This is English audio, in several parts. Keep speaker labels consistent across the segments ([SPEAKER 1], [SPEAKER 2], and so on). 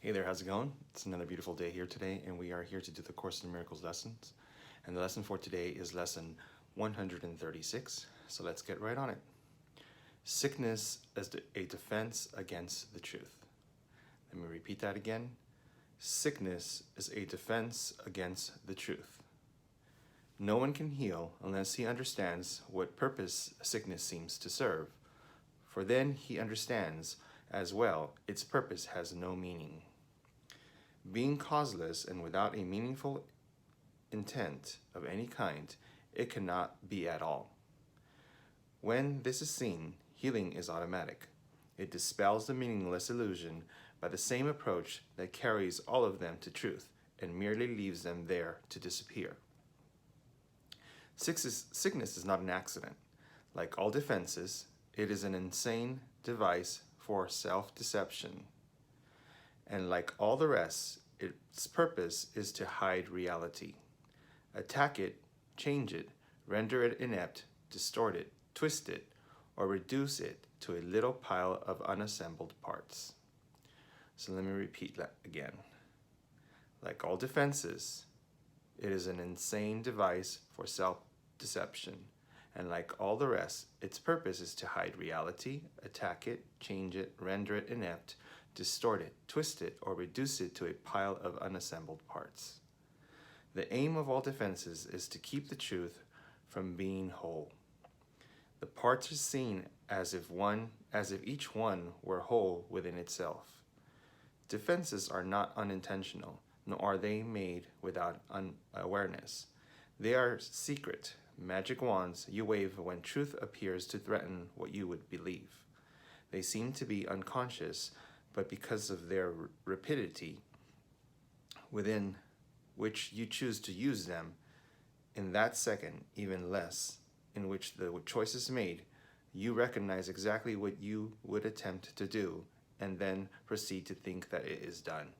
[SPEAKER 1] Hey there, how's it going? It's another beautiful day here today, and we are here to do the Course in Miracles lessons. And the lesson for today is lesson 136. So let's get right on it. Sickness as a defense against the truth. Let me repeat that again. Sickness is a defense against the truth. No one can heal unless he understands what purpose sickness seems to serve, for then he understands as well its purpose has no meaning. Being causeless and without a meaningful intent of any kind, it cannot be at all. When this is seen, healing is automatic. It dispels the meaningless illusion by the same approach that carries all of them to truth and merely leaves them there to disappear. Sickness is not an accident. Like all defenses, it is an insane device for self-deception. And like all the rest, its purpose is to hide reality. Attack it, change it, render it inept, distort it, twist it, or reduce it to a little pile of unassembled parts. So let me repeat that again. Like all defenses, it is an insane device for self-deception. And like all the rest, its purpose is to hide reality, attack it, change it, render it inept, distort it, twist it, or reduce it to a pile of unassembled parts. The aim of all defenses is to keep the truth from being whole. The parts are seen as if each one were whole within itself. Defenses are not unintentional, nor are they made without unawareness. They are secret, magic wands you wave when truth appears to threaten what you would believe. They seem to be unconscious, but because of their rapidity within which you choose to use them, in that second, even less, in which the choice is made, you recognize exactly what you would attempt to do and then proceed to think that it is done.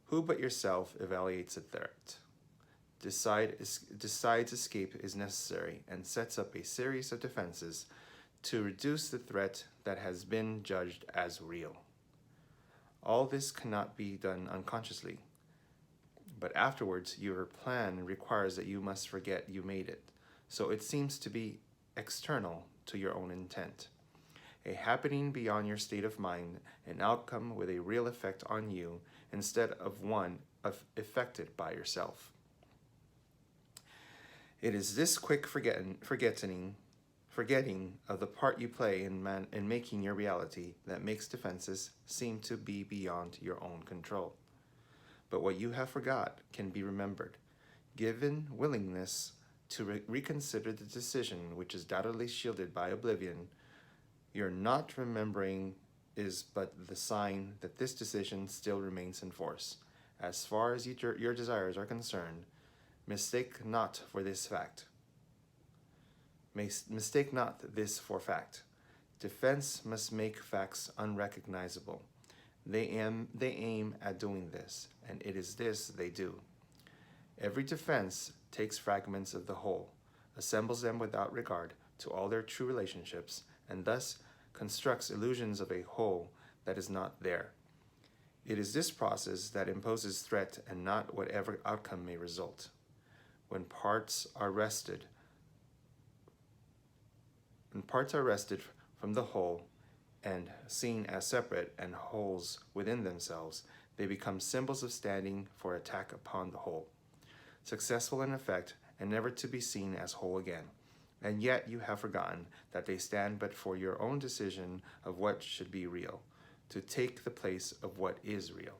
[SPEAKER 1] Who but yourself evaluates a threat, decides escape is necessary, and sets up a series of defenses to reduce the threat that has been judged as real. All this cannot be done unconsciously, but afterwards your plan requires that you must forget you made it, so it seems to be external to your own intent. A happening beyond your state of mind, an outcome with a real effect on you instead of one affected by yourself. It is this quick forgetting of the part you play in making your reality that makes defenses seem to be beyond your own control. But what you have forgot can be remembered, given willingness to reconsider the decision which is doubtlessly shielded by oblivion. Your not remembering is but the sign that this decision still remains in force. As far as your desires are concerned, mistake not this for fact. Defense must make facts unrecognizable. They aim at doing this, and it is this they do. Every defense takes fragments of the whole, assembles them without regard to all their true relationships, and thus constructs illusions of a whole that is not there. It is this process that imposes threat and not whatever outcome may result. When parts are wrested from the whole and seen as separate and wholes within themselves, they become symbols of standing for attack upon the whole, successful in effect and never to be seen as whole again. And yet you have forgotten that they stand but for your own decision of what should be real, to take the place of what is real.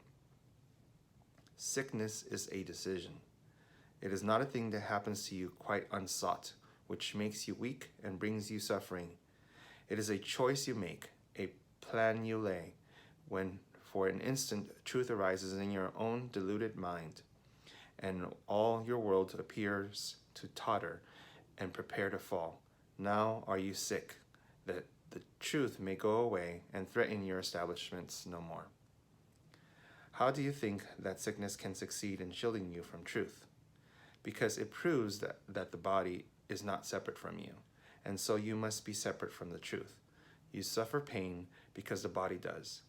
[SPEAKER 1] Sickness is a decision. It is not a thing that happens to you quite unsought, which makes you weak and brings you suffering. It is a choice you make, a plan you lay, when for an instant truth arises in your own deluded mind, and all your world appears to totter and prepare to fall. Now are you sick, that the truth may go away and threaten your establishments no more. How do you think that sickness can succeed in shielding you from truth? Because it proves that the body is not separate from you, and so you must be separate from the truth. You suffer pain because the body does.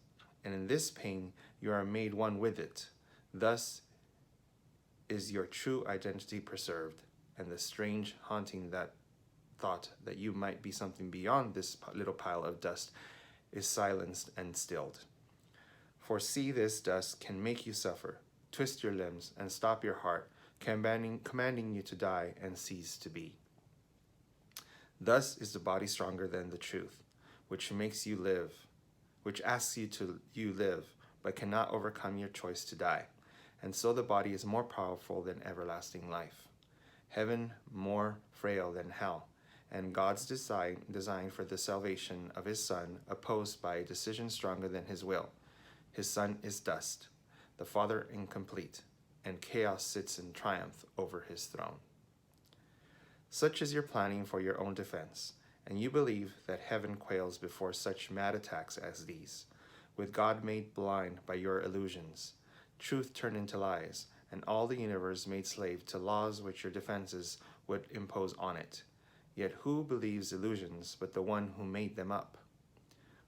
[SPEAKER 1] and in this pain you are made one with it. Thus is your true identity preserved, and the strange haunting that thought that you might be something beyond this little pile of dust is silenced and stilled. For see, this dust can make you suffer, twist your limbs, and stop your heart, commanding you to die and cease to be. Thus is the body stronger than the truth, which makes you live, which asks you to live, but cannot overcome your choice to die. And so the body is more powerful than everlasting life, heaven more frail than hell, and God's design for the salvation of his Son opposed by a decision stronger than his will. His Son is dust, the Father incomplete, and chaos sits in triumph over his throne. Such is your planning for your own defense, and you believe that heaven quails before such mad attacks as these, with God made blind by your illusions, truth turned into lies, and all the universe made slave to laws which your defenses would impose on it. Yet who believes illusions but the one who made them up?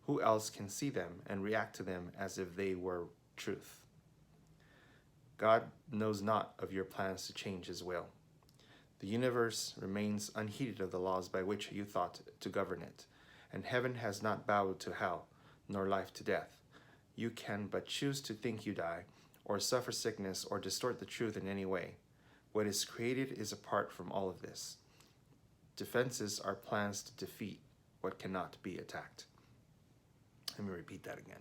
[SPEAKER 1] Who else can see them and react to them as if they were truth? God knows not of your plans to change his will. The universe remains unheeded of the laws by which you thought to govern it, and heaven has not bowed to hell, nor life to death. You can but choose to think you die, or suffer sickness, or distort the truth in any way. What is created is apart from all of this. Defenses are plans to defeat what cannot be attacked. Let me repeat that again.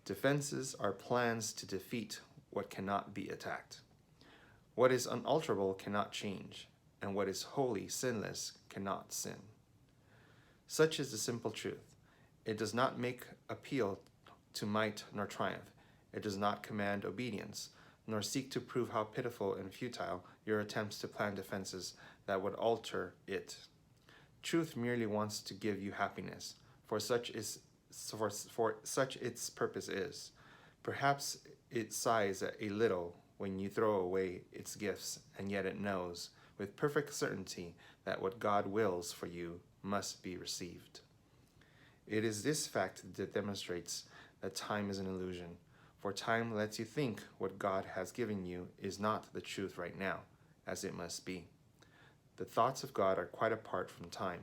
[SPEAKER 1] Defenses are plans to defeat what cannot be attacked. What is unalterable cannot change, and what is holy, sinless, cannot sin. Such is the simple truth. It does not make appeal to might nor triumph. It does not command obedience, nor seek to prove how pitiful and futile your attempts to plan defenses that would alter it. Truth merely wants to give you happiness, for such its purpose is. Perhaps it sighs a little when you throw away its gifts, and yet it knows with perfect certainty that what God wills for you must be received. It is this fact that demonstrates that time is an illusion, for time lets you think what God has given you is not the truth right now, as it must be. The thoughts of God are quite apart from time,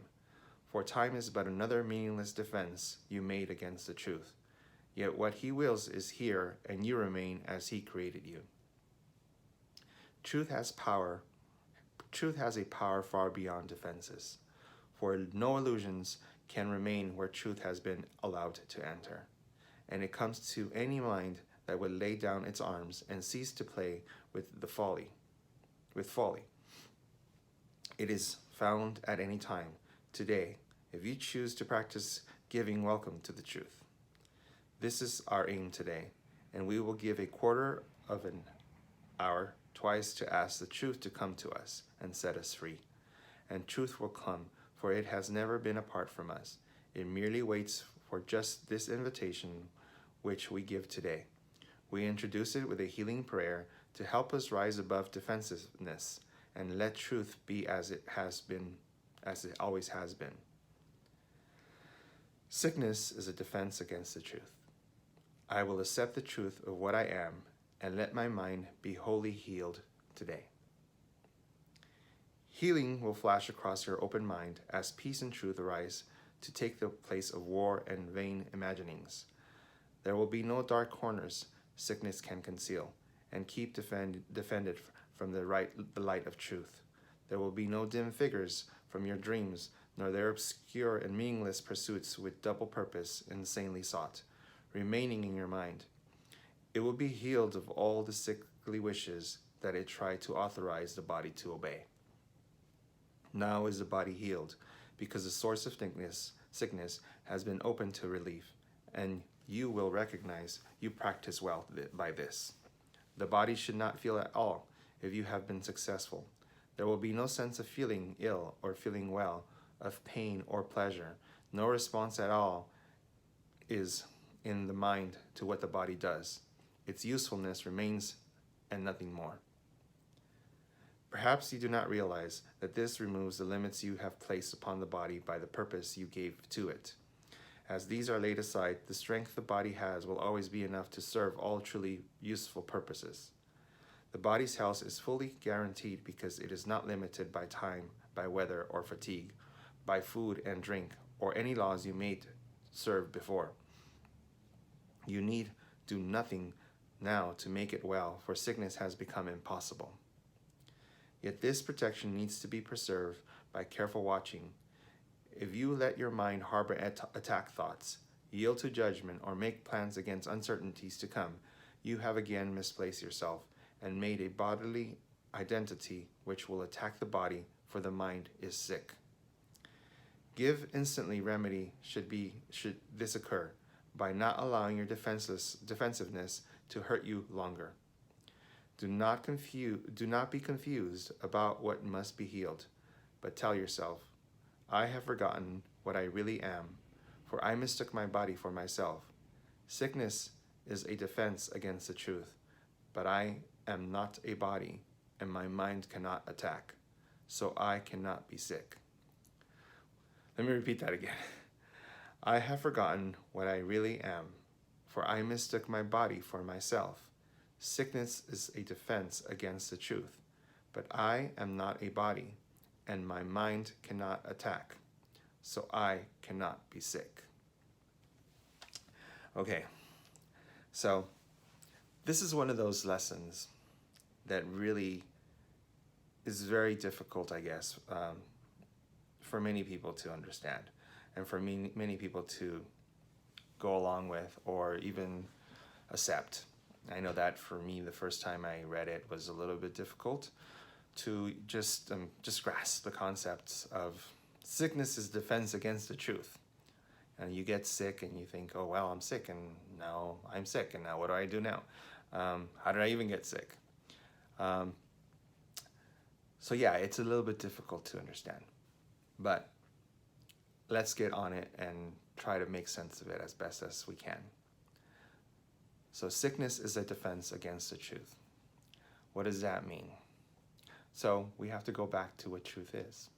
[SPEAKER 1] for time is but another meaningless defense you made against the truth. Yet what he wills is here, and you remain as he created you. Truth has a power far beyond defenses, for no illusions can remain where truth has been allowed to enter, and it comes to any mind that would lay down its arms and cease to play with folly. It is found at any time, today, if you choose to practice giving welcome to the truth. This is our aim today, and we will give a quarter of an hour twice to ask the truth to come to us and set us free. And truth will come, for it has never been apart from us. It merely waits for just this invitation which we give today. We introduce it with a healing prayer to help us rise above defensiveness and let truth be as it always has been. Sickness is a defense against the truth. I will accept the truth of what I am and let my mind be wholly healed today. Healing will flash across your open mind as peace and truth arise to take the place of war and vain imaginings. There will be no dark corners sickness can conceal and keep defended from the light of truth. There will be no dim figures from your dreams, nor their obscure and meaningless pursuits with double purpose insanely sought, remaining in your mind. It will be healed of all the sickly wishes that it tried to authorize the body to obey. Now is the body healed, because the source of sickness has been opened to relief, and you will recognize you practice well by this. The body should not feel at all if you have been successful. There will be no sense of feeling ill or feeling well, of pain or pleasure. No response at all is in the mind to what the body does. Its usefulness remains and nothing more. Perhaps you do not realize that this removes the limits you have placed upon the body by the purpose you gave to it. As these are laid aside, the strength the body has will always be enough to serve all truly useful purposes. The body's health is fully guaranteed because it is not limited by time, by weather or fatigue, by food and drink, or any laws you made serve before. You need do nothing now to make it well, for sickness has become impossible. Yet this protection needs to be preserved by careful watching. If you let your mind harbor attack thoughts, yield to judgment, or make plans against uncertainties to come, you have again misplaced yourself and made a bodily identity which will attack the body, for the mind is sick. Give instantly remedy should this occur, by not allowing your defensiveness to hurt you longer. Do not be confused about what must be healed, but tell yourself, I have forgotten what I really am, for I mistook my body for myself. Sickness is a defense against the truth, but I am not a body, and my mind cannot attack, so I cannot be sick. Let me repeat that again. I have forgotten what I really am, for I mistook my body for myself. Sickness is a defense against the truth, but I am not a body, and my mind cannot attack, so I cannot be sick. Okay, so this is one of those lessons that really is very difficult, I guess, for many people to understand, and for many people to go along with or even accept. I know that for me, the first time I read it was a little bit difficult to just grasp the concepts of sickness is defense against the truth. And you get sick and you think, oh, well, I'm sick, and now I'm sick, and now what do I do now? How did I even get sick? So yeah, it's a little bit difficult to understand, but let's get on it and try to make sense of it as best as we can. So sickness is a defense against the truth. What does that mean? So we have to go back to what truth is.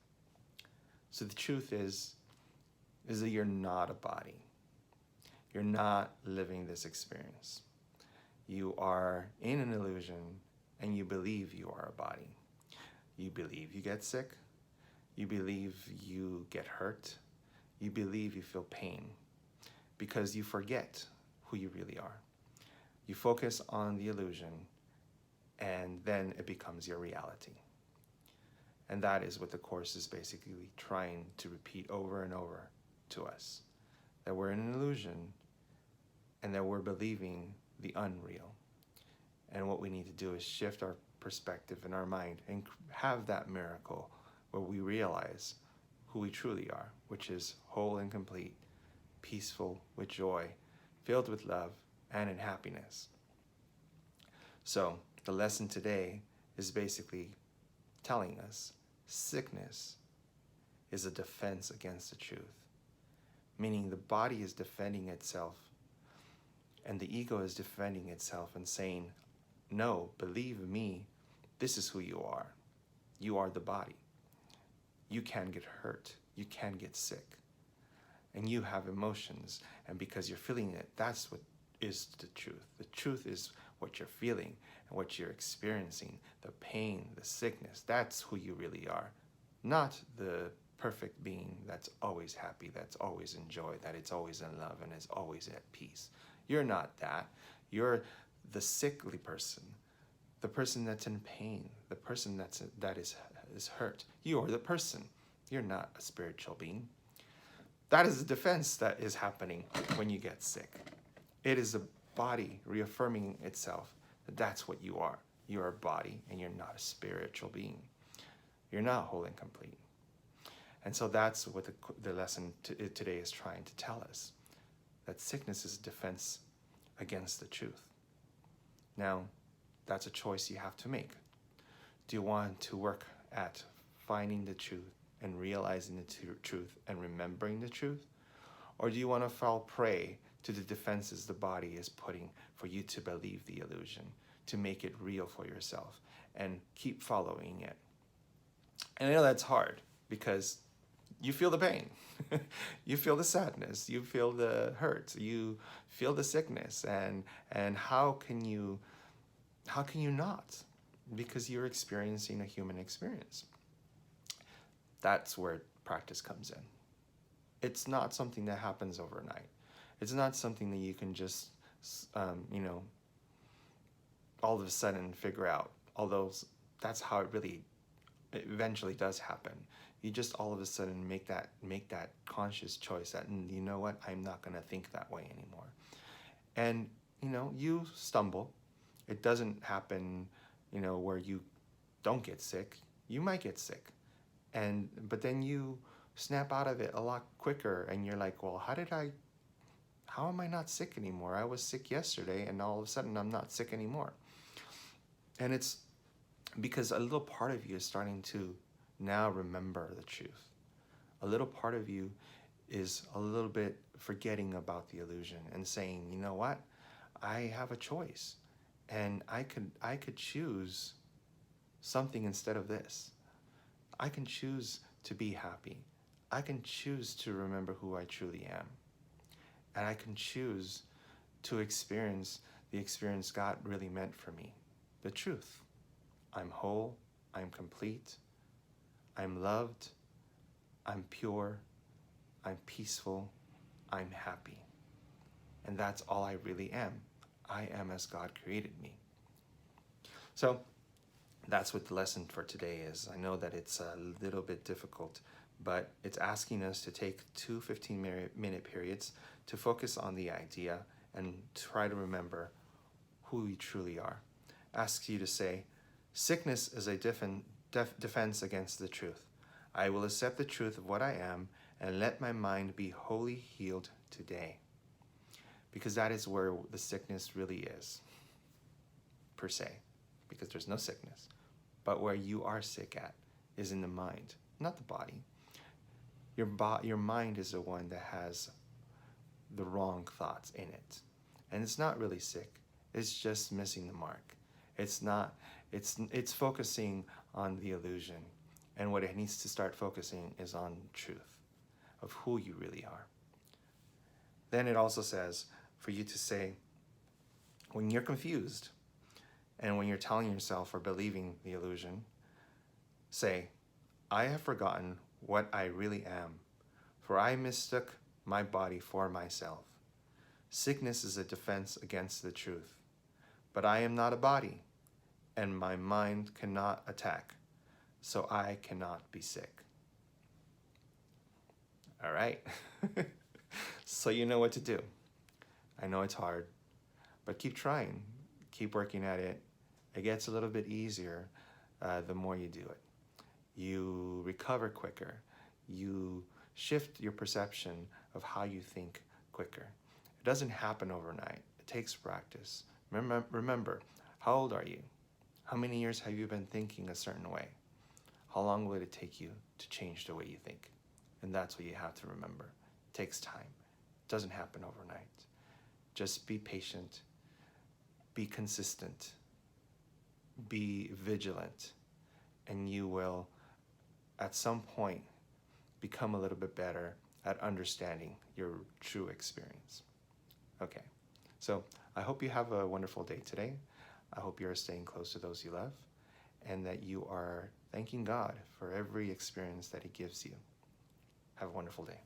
[SPEAKER 1] So the truth is that you're not a body. You're not living this experience. You are in an illusion, and you believe you are a body. You believe you get sick. You believe you get hurt. You believe you feel pain, because you forget who you really are. You focus on the illusion, and then it becomes your reality. And that is what the Course is basically trying to repeat over and over to us, that we're in an illusion and that we're believing the unreal. And what we need to do is shift our perspective in our mind and have that miracle where we realize who we truly are, which is whole and complete, peaceful with joy, filled with love, and in happiness. So the lesson today is basically telling us sickness is a defense against the truth, meaning the body is defending itself and the ego is defending itself and saying, no, believe me, this is who you are. You are the body. You can get hurt. You can get sick. And you have emotions. And because you're feeling it, that's what is the truth. The truth is what you're feeling and what you're experiencing, the pain, the sickness. That's who you really are. Not the perfect being that's always happy, that's always in joy, that it's always in love and is always at peace. You're not that. You're the sickly person, the person that's in pain, the person that is hurt. You are the person. You're not a spiritual being. That is the defense that is happening when you get sick. It is the body reaffirming itself that that's what you are. You're a body and you're not a spiritual being. You're not whole and complete. And so that's what the lesson today is trying to tell us, that sickness is a defense against the truth. Now, that's a choice you have to make. Do you want to work at finding the truth and realizing the truth and remembering the truth? Or do you want to fall prey to the defenses the body is putting for you to believe the illusion, to make it real for yourself and keep following it? And I know that's hard because you feel the pain. You feel the sadness. You feel the hurt. You feel the sickness. And how can you not? Because you're experiencing a human experience. That's where practice comes in. It's not something that happens overnight. It's not something that you can just, all of a sudden figure out. Although that's how it really eventually does happen. You just all of a sudden make that conscious choice that, you know what, I'm not going to think that way anymore. And you stumble. It doesn't happen, where you don't get sick. You might get sick, but then you snap out of it a lot quicker, and you're like, well, how am I not sick anymore? I was sick yesterday, and all of a sudden I'm not sick anymore. And it's because a little part of you is starting to now remember the truth. A little part of you is a little bit forgetting about the illusion and saying, you know what? I have a choice, and I could choose something instead of this. I can choose to be happy. I can choose to remember who I truly am. And I can choose to experience the experience God really meant for me, the truth. I'm whole, I'm complete, I'm loved, I'm pure, I'm peaceful, I'm happy. And that's all I really am. I am as God created me. So that's what the lesson for today is. I know that it's a little bit difficult, but it's asking us to take 2 15-minute periods to focus on the idea and try to remember who we truly are. Asks you to say, sickness is a defense against the truth. I will accept the truth of what I am and let my mind be wholly healed today. Because that is where the sickness really is, per se, because there's no sickness. But where you are sick at is in the mind, not the body. Your mind is the one that has the wrong thoughts in it. And it's not really sick. It's just missing the mark. It's focusing on the illusion. And what it needs to start focusing is on truth of who you really are. Then it also says for you to say, when you're confused and when you're telling yourself or believing the illusion, say, I have forgotten what I really am, for I mistook my body for myself. Sickness is a defense against the truth, but I am not a body, and my mind cannot attack, so I cannot be sick. All right. So you know what to do. I know it's hard, but keep trying. Keep working at it. It gets a little bit easier the more you do it. You recover quicker. You shift your perception of how you think quicker. It doesn't happen overnight. It takes practice. Remember, how old are you? How many years have you been thinking a certain way? How long will it take you to change the way you think? And that's what you have to remember. It takes time. It doesn't happen overnight. Just be patient. Be consistent. Be vigilant. And you will, at some point, become a little bit better at understanding your true experience. Okay, so I hope you have a wonderful day today. I hope you're staying close to those you love and that you are thanking God for every experience that He gives you. Have a wonderful day.